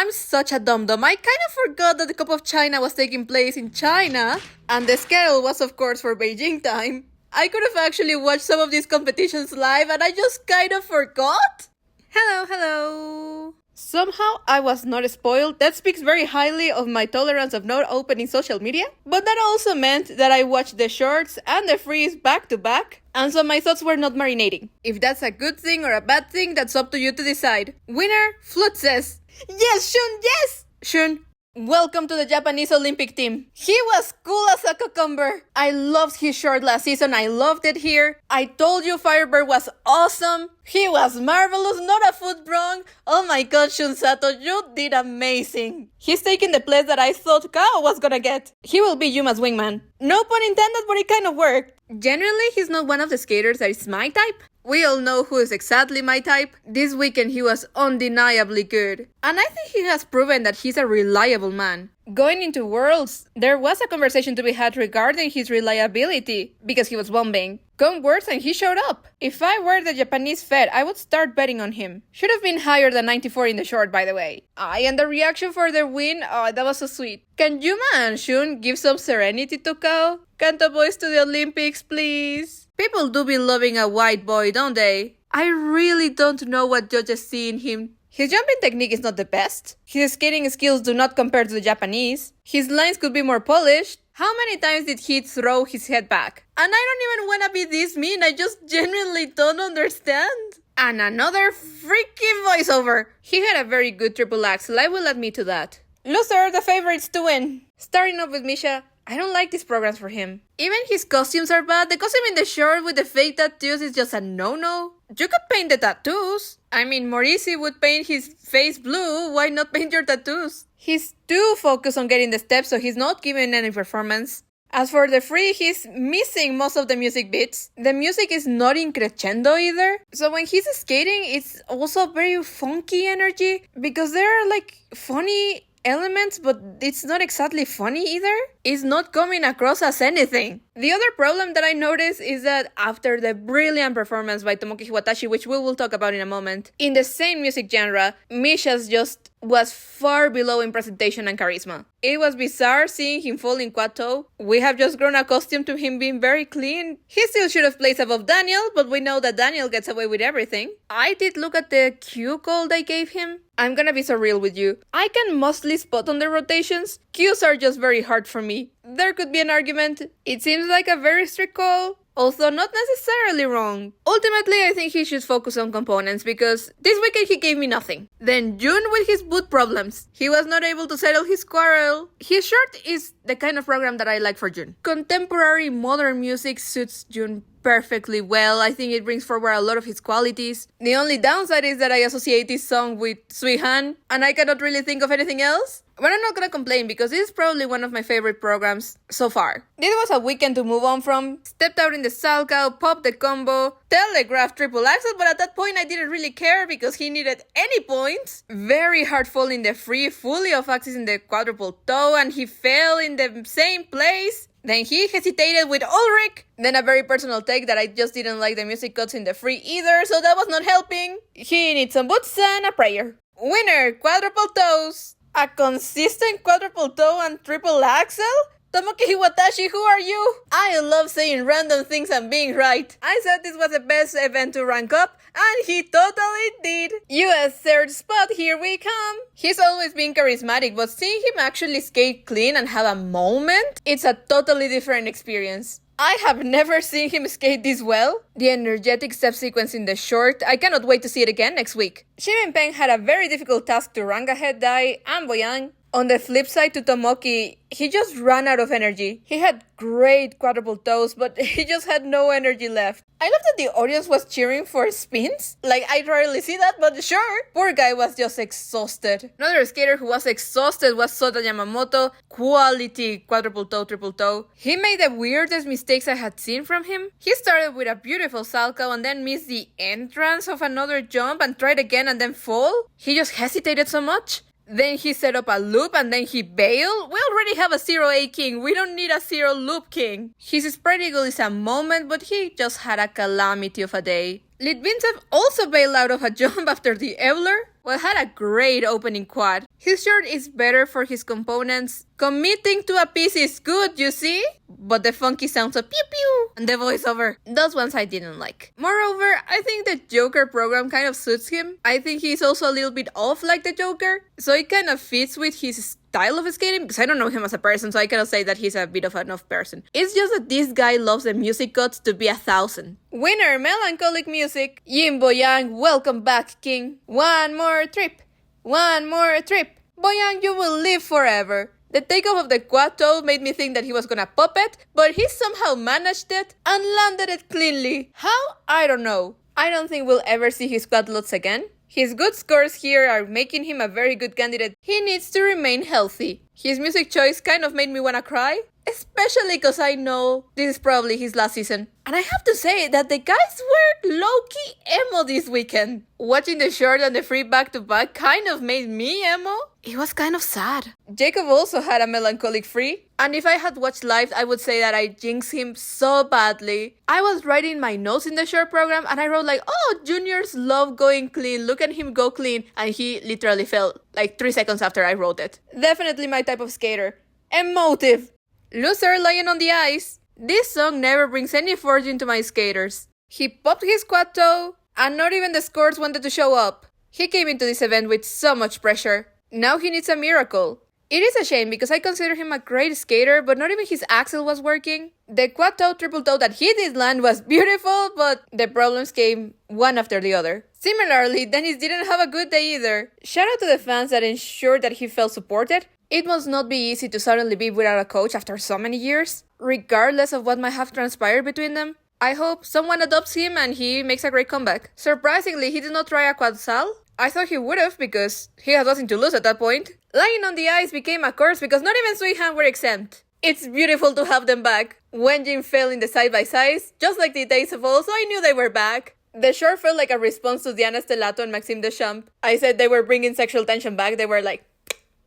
I'm such a dum-dum. I kind of forgot that the Cup of China was taking place in China, and the schedule was of course for Beijing time. I could have actually watched some of these competitions live and I just kind of forgot. Hello. Somehow I was not spoiled. That speaks very highly of my tolerance of not opening social media. But that also meant that I watched the shorts and the freeze back to back, and so my thoughts were not marinating. If that's a good thing or a bad thing, that's up to you to decide. Winner, Flute says. Yes, Shun, yes! Shun, welcome to the Japanese Olympic team. He was cool as a cucumber. I loved his short last season. I loved it here. I told you Firebird was awesome. He was marvelous, not a foot wrong. Oh my god, Shun Sato, you did amazing. He's taking the place that I thought Kao was gonna get. He will be Yuma's wingman. No pun intended, but it kind of worked. Generally, he's not one of the skaters that is my type. We all know who is exactly my type. This weekend he was undeniably good. And I think he has proven that he's a reliable man. Going into Worlds, there was a conversation to be had regarding his reliability, because he was bombing. Come Worlds and he showed up. If I were the Japanese Fed, I would start betting on him. Should have been higher than 94 in the short, by the way. And the reaction for their win, that was so sweet. Can Yuma and Shun give some serenity to Kao? Kanto boys to the Olympics, please. People do be loving a white boy, don't they? I really don't know what judges see in him. His jumping technique is not the best. His skating skills do not compare to the Japanese. His lines could be more polished. How many times did he throw his head back? And I don't even want to be this mean, I just genuinely don't understand. And another freaking voiceover. He had a very good triple axel, I will admit to that. Loser, the favorites to win. Starting off with Misha. I don't like these programs for him. Even his costumes are bad. The costume in the short with the fake tattoos is just a no-no. You could paint the tattoos. I mean, Morisi would paint his face blue. Why not paint your tattoos? He's too focused on getting the steps, so he's not giving any performance. As for the free, he's missing most of the music beats. The music is not in crescendo either. So when he's skating, it's also very funky energy. Because there are like funny elements, but it's not exactly funny either. It's not coming across as anything. The other problem that I noticed is that after the brilliant performance by Tomoki Hiwatashi, which we will talk about in a moment, in the same music genre, Misha's just was far below in presentation and charisma. It was bizarre seeing him fall in quad toe. We have just grown accustomed to him being very clean. He still should have placed above Daniel, but we know that Daniel gets away with everything. I did look at the cue call they gave him. I'm gonna be so real with you. I can mostly spot on the rotations. Cues are just very hard for me. There could be an argument. It seems like a very strict call, although not necessarily wrong. Ultimately, I think he should focus on components because this weekend he gave me nothing. Then Jun with his boot problems. He was not able to settle his quarrel. His short is the kind of program that I like for Jun. Contemporary modern music suits Jun perfectly well. I think it brings forward a lot of his qualities. The only downside is that I associate this song with Suihan, and I cannot really think of anything else. But I'm not gonna complain because this is probably one of my favorite programs so far. This was a weekend to move on from. Stepped out in the Salchow, popped the combo, telegraphed triple axel, but at that point I didn't really care because he needed any points. Very hard fall in the free, fully off axis in the quadruple toe, and he fell in the same place. Then he hesitated with Ulrich. Then a very personal take that I just didn't like the music cuts in the free either, so that was not helping. He needs some boots and a prayer. Winner, quadruple toes. A consistent quadruple toe and triple axel? Tomoki Hiwatashi, who are you? I love saying random things and being right. I said this was the best event to rank up, and he totally did. US third spot, here we come. He's always been charismatic, but seeing him actually skate clean and have a moment, it's a totally different experience. I have never seen him skate this well. The energetic step sequence in the short, I cannot wait to see it again next week. Shimin Peng had a very difficult task to rank ahead Dai and Boyang. On the flip side to Tomoki, he just ran out of energy. He had great quadruple toes, but he just had no energy left. I love that the audience was cheering for spins. Like, I rarely see that, but sure. Poor guy was just exhausted. Another skater who was exhausted was Sota Yamamoto. Quality quadruple toe, triple toe. He made the weirdest mistakes I had seen from him. He started with a beautiful Salchow and then missed the entrance of another jump and tried again and then fall. He just hesitated so much. Then he set up a loop and then he bailed. We already have a 0-8 king. We don't need a 0 loop king. His spread eagle is a moment, but he just had a calamity of a day. Litvintsev also bailed out of a jump after the Evler. well, had a great opening quad. His shirt is better for his components. Committing to a piece is good, you see? But the funky sounds of pew pew and the voiceover, those ones I didn't like. Moreover, I think the Joker program kind of suits him. I think he's also a little bit off like the Joker, so it kind of fits with his style of skating, because I don't know him as a person, so I cannot say that he's a bit of an off person. It's just that this guy loves the music cuts to be 1,000. Winner, melancholic music. Yin Boyang, welcome back, king. One more trip. One more trip. Boyang, you will live forever. The takeoff of the quad toe made me think that he was gonna pop it, but he somehow managed it and landed it cleanly. How? I don't know. I don't think we'll ever see his quad lots again. His good scores here are making him a very good candidate. He needs to remain healthy. His music choice kind of made me wanna cry, especially because I know this is probably his last season. And I have to say that the guys were low-key emo this weekend. Watching the short and the free back-to-back kind of made me emo. It was kind of sad. Jacob also had a melancholic free, and if I had watched live, I would say that I jinxed him so badly. I was writing my notes in the short program, and I wrote like, oh, juniors love going clean, look at him go clean, and he literally fell like 3 seconds after I wrote it. Definitely my type of skater. Emotive. Loser lying on the ice. This song never brings any fortune to my skaters. He popped his quad toe, and not even the scores wanted to show up. He came into this event with so much pressure. Now he needs a miracle. It is a shame because I consider him a great skater, but not even his axle was working. The quad toe, triple toe that he did land was beautiful, but the problems came one after the other. Similarly, Dennis didn't have a good day either. Shout out to the fans that ensured that he felt supported. It must not be easy to suddenly be without a coach after so many years, regardless of what might have transpired between them. I hope someone adopts him and he makes a great comeback. Surprisingly, he did not try a quad sal. I thought he would have because he had nothing to lose at that point. Lying on the ice became a curse because not even Sui Han were exempt. It's beautiful to have them back. Wenjin fell in the side-by-sides, just like the days of old, so I knew they were back. The short felt like a response to Diana Stellato and Maxime Deschamps. I said they were bringing sexual tension back, they were like,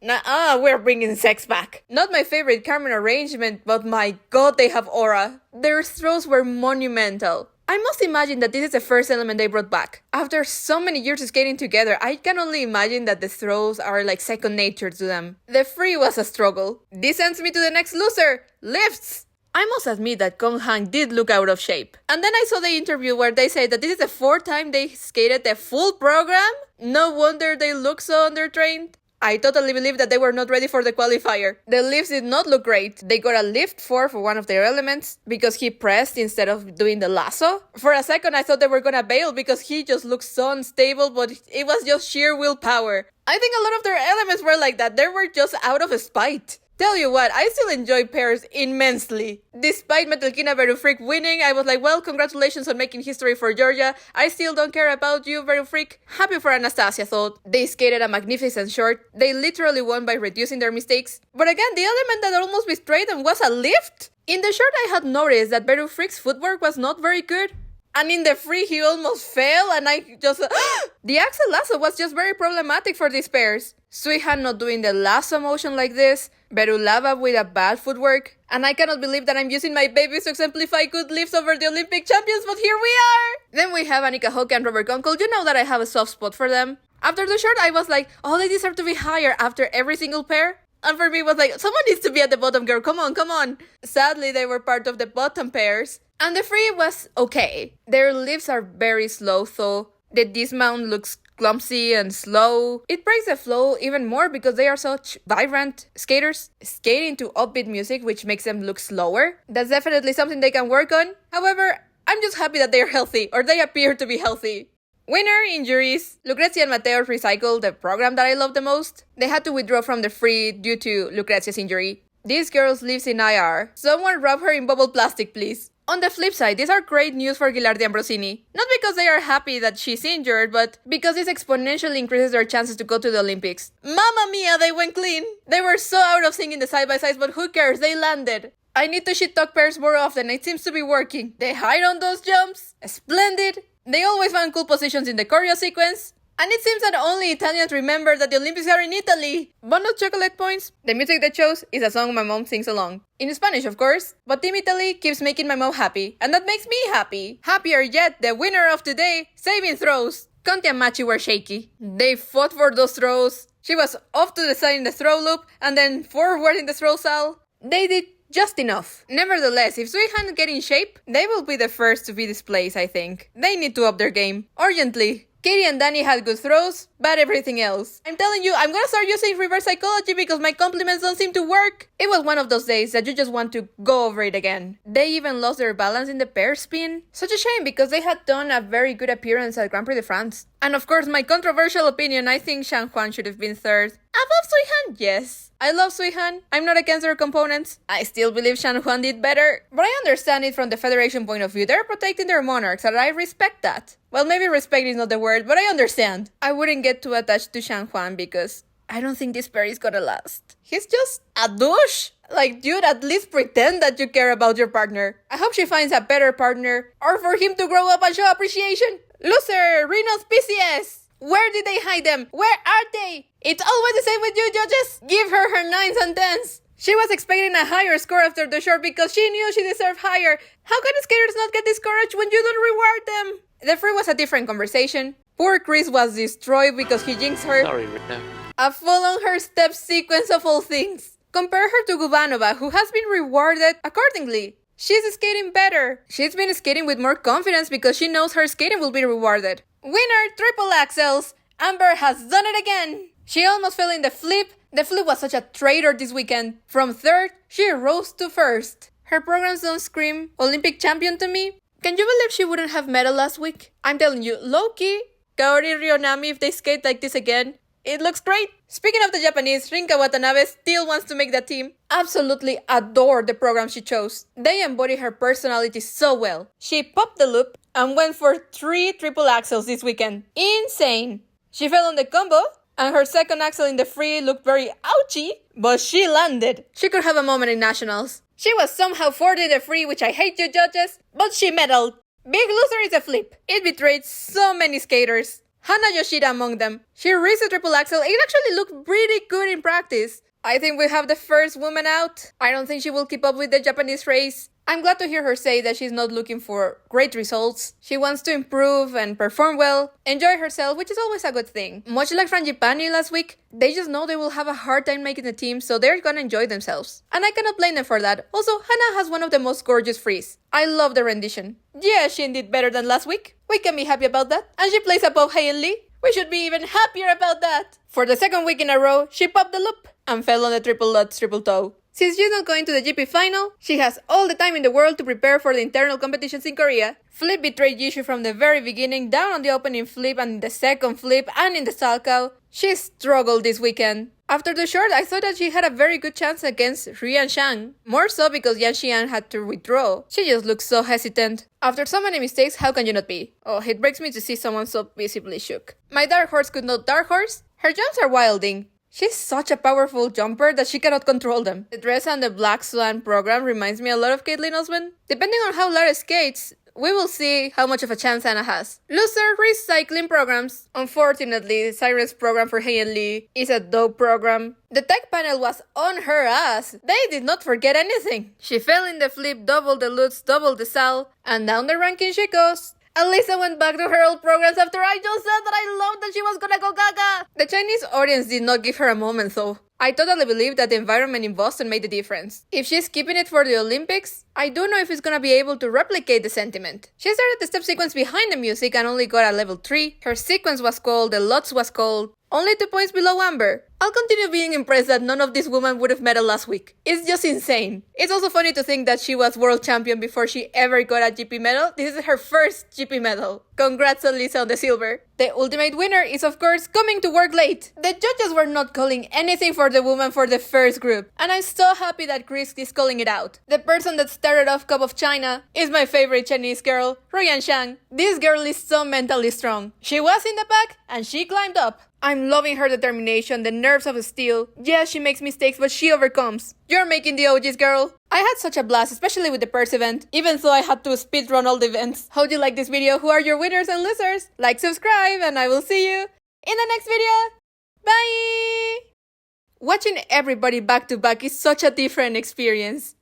nah, we're bringing sex back. Not my favorite Carmen arrangement, but my god, they have aura. Their throws were monumental. I must imagine that this is the first element they brought back. After so many years of skating together, I can only imagine that the throws are like second nature to them. The free was a struggle. This sends me to the next loser, lifts. I must admit that Kong Han did look out of shape. And then I saw the interview where they said that this is the 4th time they skated the full program. No wonder they look so undertrained. I totally believe that they were not ready for the qualifier. The lifts did not look great. They got a lift 4 for one of their elements because he pressed instead of doing the lasso. For a second I thought they were gonna bail because he just looked so unstable, but it was just sheer willpower. I think a lot of their elements were like that. They were just out of spite. Tell you what, I still enjoy pairs immensely. Despite Metalkina Verufreak winning, I was like, well, congratulations on making history for Georgia. I still don't care about you, Verufreak. Happy for Anastasia, though. They skated a magnificent short. They literally won by reducing their mistakes. But again, the element that almost betrayed them was a lift. In the short, I had noticed that Verufreak's footwork was not very good. And in the free, he almost fell, and I just... The axel lasso was just very problematic for these pairs. Sui Han not doing the lasso motion like this, Berulava with a bad footwork, and I cannot believe that I'm using my babies to exemplify good lifts over the Olympic champions, but here we are! Then we have Annika Hoke and Robert Kunkel. You know that I have a soft spot for them. After the short, I was like, oh, they deserve to be higher after every single pair. And for me, it was like, someone needs to be at the bottom, girl. Come on, come on. Sadly, they were part of the bottom pairs. And the free was okay. Their lifts are very slow, though. The dismount looks clumsy and slow. It breaks the flow even more because they are such vibrant skaters. Skating to upbeat music, which makes them look slower. That's definitely something they can work on. However, I'm just happy that they are healthy, or they appear to be healthy. Winner injuries. Lucrezia and Mateo recycled the program that I love the most. They had to withdraw from the free due to Lucrezia's injury. This girl lives in IR. Someone wrap her in bubble plastic, please. On the flip side, these are great news for Gilardi Ambrosini. Not because they are happy that she's injured, but because this exponentially increases their chances to go to the Olympics. Mamma mia, they went clean! They were so out of sync in the side-by-sides, but who cares, they landed. I need to shit-talk pairs more often, it seems to be working. They hide on those jumps. Splendid. They always found cool positions in the choreo sequence. And it seems that only Italians remember that the Olympics are in Italy. Bonus chocolate points. The music they chose is a song my mom sings along. In Spanish, of course. But Team Italy keeps making my mom happy. And that makes me happy. Happier yet, the winner of today, saving throws. Conti and Machi were shaky. They fought for those throws. She was off to the side in the throw loop and then forward in the throw cell. They did just enough. Nevertheless, if Suihan get in shape, they will be the first to be displaced, I think. They need to up their game. Urgently. Katie and Danny had good throws, but everything else. I'm telling you, I'm gonna start using reverse psychology because my compliments don't seem to work. It was one of those days that you just want to go over it again. They even lost their balance in the pair spin. Such a shame because they had done a very good appearance at Grand Prix de France. And of course, my controversial opinion, I think Shang Huan should have been third. Above Suihan, yes. I love Suihan. I'm not against their components. I still believe Shang Huan did better. But I understand it from the Federation point of view. They're protecting their monarchs, and I respect that. Well, maybe respect is not the word, but I understand. I wouldn't get too attached to Shang Huan because I don't think this pair is gonna last. He's just a douche. Like, dude, at least pretend that you care about your partner. I hope she finds a better partner, or for him to grow up and show appreciation. Loser, Reno's PCS. Where did they hide them? Where are they? It's always the same with you, judges. Give her her 9s and 10s. She was expecting a higher score after the short because she knew she deserved higher. How can skaters not get discouraged when you don't reward them? The free was a different conversation. Poor Chris was destroyed because he jinxed her. Sorry, Rinka. A fall on her step sequence of all things. Compare her to Gubanova, who has been rewarded accordingly. She's skating better. She's been skating with more confidence because she knows her skating will be rewarded. Winner, triple axels. Amber has done it again. She almost fell in the flip. The flip was such a traitor this weekend. From third, she rose to first. Her programs don't scream Olympic champion to me. Can you believe she wouldn't have medal last week? I'm telling you, low-key, Kaori Rionami, if they skate like this again, it looks great. Speaking of the Japanese, Rinka Watanabe still wants to make the team. Absolutely adore the program she chose. They embody her personality so well. She popped the loop and went for 3 triple axels this weekend. Insane. She fell on the combo, and her second axel in the free looked very ouchy, but she landed. She could have a moment in nationals. She was somehow fourth in the free, which I hate you judges, but she medaled. Big loser is a flip. It betrayed so many skaters. Hana Yoshida among them. She raised a triple axel. It actually looked pretty good in practice. I think we have the first woman out. I don't think she will keep up with the Japanese race. I'm glad to hear her say that she's not looking for great results. She wants to improve and perform well, enjoy herself, which is always a good thing. Much like Frangipani last week, they just know they will have a hard time making the team, so they're gonna enjoy themselves. And I cannot blame them for that. Also, Hana has one of the most gorgeous frees. I love the rendition. Yeah, she did better than last week. We can be happy about that. And she plays above Hayen Lee. We should be even happier about that. For the second week in a row, she popped the loop and fell on the triple Lutz triple toe. Since she's not going to the GP final, she has all the time in the world to prepare for the internal competitions in Korea. Flip betrayed Yishu from the very beginning, down on the opening flip and in the second flip and in the salchow. She struggled this weekend. After the short, I thought that she had a very good chance against Rian Shang. More so because Yan Xian had to withdraw. She just looked so hesitant. After so many mistakes, how can you not be? Oh, it breaks me to see someone so visibly shook. My dark horse could not dark horse. Her jumps are wilding. She's such a powerful jumper that she cannot control them. The dress and the Black Swan program reminds me a lot of Caitlin Osman. Depending on how Lara skates, we will see how much of a chance Anna has. Loser recycling programs. Unfortunately, Siren's program for Hayen Lee is a dope program. The tech panel was on her ass. They did not forget anything. She fell in the flip, double the Lutz, double the Sal, and down the ranking she goes. Alysa went back to her old programs after I just said that I loved that she was gonna go gaga. The Chinese audience did not give her a moment though. I totally believe that the environment in Boston made the difference. If she's keeping it for the Olympics, I don't know if it's gonna be able to replicate the sentiment. She started the step sequence behind the music and only got a level 3. Her sequence was cold, the Lutz was cold. Only 2 points below Amber. I'll continue being impressed that none of these women would have medal last week. It's just insane. It's also funny to think that she was world champion before she ever got a GP medal. This is her first GP medal. Congrats Alysa on the silver. The ultimate winner is of course coming to work late. The judges were not calling anything for the woman for the first group. And I'm so happy that Chris is calling it out. The person that started off Cup of China is my favorite Chinese girl, Ruyan Shang. This girl is so mentally strong. She was in the back and she climbed up. I'm loving her determination, the nerves of steel. Yes, she makes mistakes, but she overcomes. You're making the OGs, girl. I had such a blast, especially with the Perth event, even though I had to speedrun all the events. How'd you like this video? Who are your winners and losers? Like, subscribe, and I will see you in the next video. Bye! Watching everybody back to back is such a different experience.